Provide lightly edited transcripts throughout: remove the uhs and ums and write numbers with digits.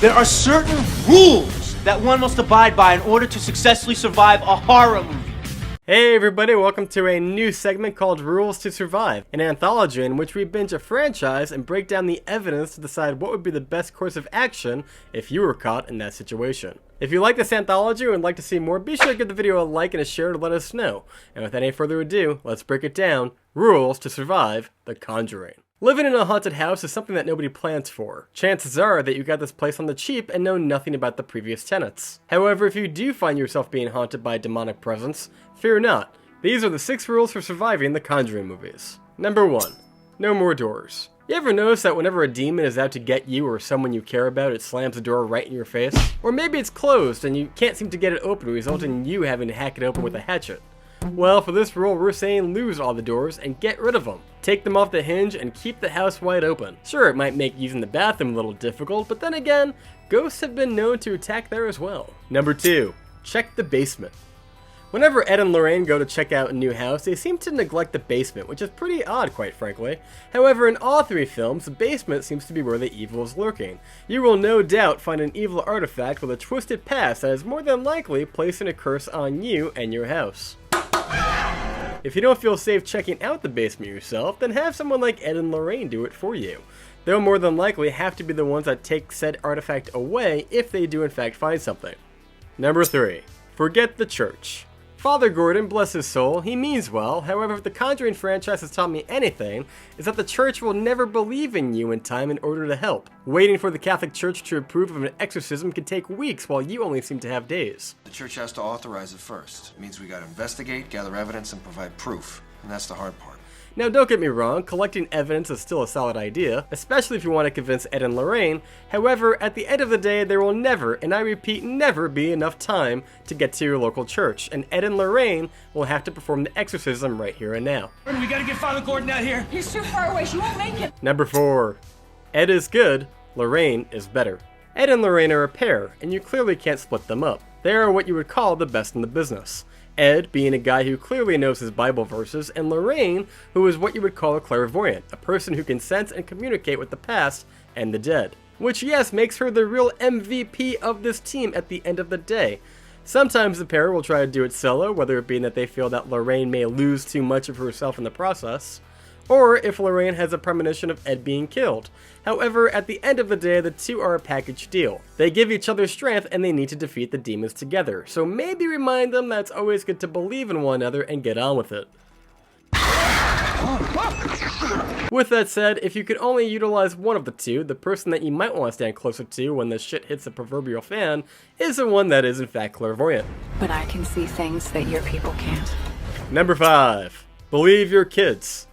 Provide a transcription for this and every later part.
There are certain rules that one must abide by in order to successfully survive a horror movie. Hey everybody, welcome to a new segment called Rules to Survive, an anthology in which we binge a franchise and break down the evidence to decide what would be the best course of action if you were caught in that situation. If you like this anthology and would like to see more, be sure to give the video a like and a share to let us know. And without any further ado, let's break it down. Rules to Survive The Conjuring. Living in a haunted house is something that nobody plans for. Chances are that you got this place on the cheap and know nothing about the previous tenants. However, if you do find yourself being haunted by a demonic presence, fear not. These are the 6 rules for surviving the Conjuring movies. Number 1. No more doors. You ever notice that whenever a demon is out to get you or someone you care about, it slams the door right in your face? Or maybe it's closed and you can't seem to get it open, resulting in you having to hack it open with a hatchet. Well, for this rule, we're saying lose all the doors and get rid of them. Take them off the hinge and keep the house wide open. Sure, it might make using the bathroom a little difficult, but then again, ghosts have been known to attack there as well. Number 2. Check the basement. Whenever Ed and Lorraine go to check out a new house, they seem to neglect the basement, which is pretty odd, quite frankly. However, in all 3 films, the basement seems to be where the evil is lurking. You will no doubt find an evil artifact with a twisted past that is more than likely placing a curse on you and your house. If you don't feel safe checking out the basement yourself, then have someone like Ed and Lorraine do it for you. They'll more than likely have to be the ones that take said artifact away if they do in fact find something. Number 3. Forget the church. Father Gordon, bless his soul, he means well. However, if the Conjuring franchise has taught me anything, is that the church will never believe in you in time in order to help. Waiting for the Catholic Church to approve of an exorcism can take weeks while you only seem to have days. The church has to authorize it first. It means we gotta investigate, gather evidence, and provide proof. And that's the hard part. Now don't get me wrong, collecting evidence is still a solid idea, especially if you want to convince Ed and Lorraine. However, at the end of the day, there will never, and I repeat never, be enough time to get to your local church, and Ed and Lorraine will have to perform the exorcism right here and now. We gotta get Father Gordon out here. He's too far away, she won't make it. Number 4. Ed is good, Lorraine is better. Ed and Lorraine are a pair, and you clearly can't split them up. They are what you would call the best in the business. Ed being a guy who clearly knows his Bible verses, and Lorraine, who is what you would call a clairvoyant, a person who can sense and communicate with the past and the dead. Which, yes, makes her the real MVP of this team at the end of the day. Sometimes the pair will try to do it solo, whether it being that they feel that Lorraine may lose too much of herself in the process, or if Lorraine has a premonition of Ed being killed. However, at the end of the day, the two are a package deal. They give each other strength and they need to defeat the demons together, so maybe remind them that it's always good to believe in one another and get on with it. With that said, if you could only utilize one of the two, the person that you might want to stand closer to when the shit hits the proverbial fan is the one that is in fact clairvoyant. But I can see things that your people can't. Number 5. Believe your kids.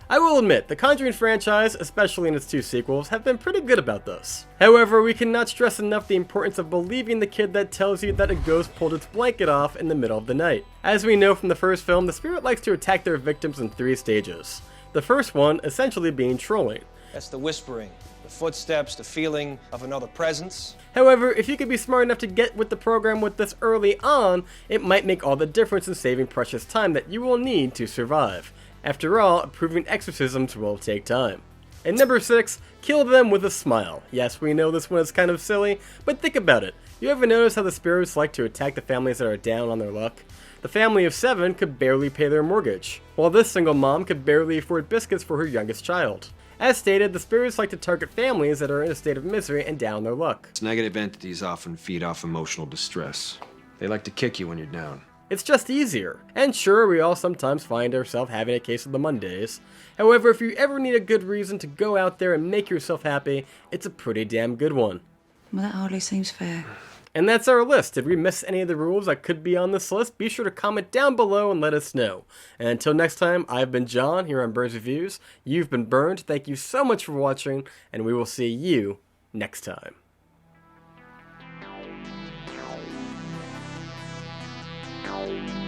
I will admit, the Conjuring franchise, especially in its 2 sequels, have been pretty good about this. However, we cannot stress enough the importance of believing the kid that tells you that a ghost pulled its blanket off in the middle of the night. As we know from the first film, the spirit likes to attack their victims in 3 stages. The first one essentially being trolling. That's the whispering, the footsteps, the feeling of another presence. However, if you could be smart enough to get with the program with this early on, it might make all the difference in saving precious time that you will need to survive. After all, approving exorcisms will take time. And number 6, kill them with a smile. Yes, we know this one is kind of silly, but think about it. You ever notice how the spirits like to attack the families that are down on their luck? The family of 7 could barely pay their mortgage, while this single mom could barely afford biscuits for her youngest child. As stated, the spirits like to target families that are in a state of misery and down on their luck. Negative entities often feed off emotional distress. They like to kick you when you're down. It's just easier. And sure, we all sometimes find ourselves having a case of the Mondays. However, if you ever need a good reason to go out there and make yourself happy, it's a pretty damn good one. Well, that hardly seems fair. And that's our list. Did we miss any of the rules that could be on this list? Be sure to comment down below and let us know. And until next time, I've been John here on Birds Reviews. You've been Burned. Thank you so much for watching, and we will see you next time. Thank you.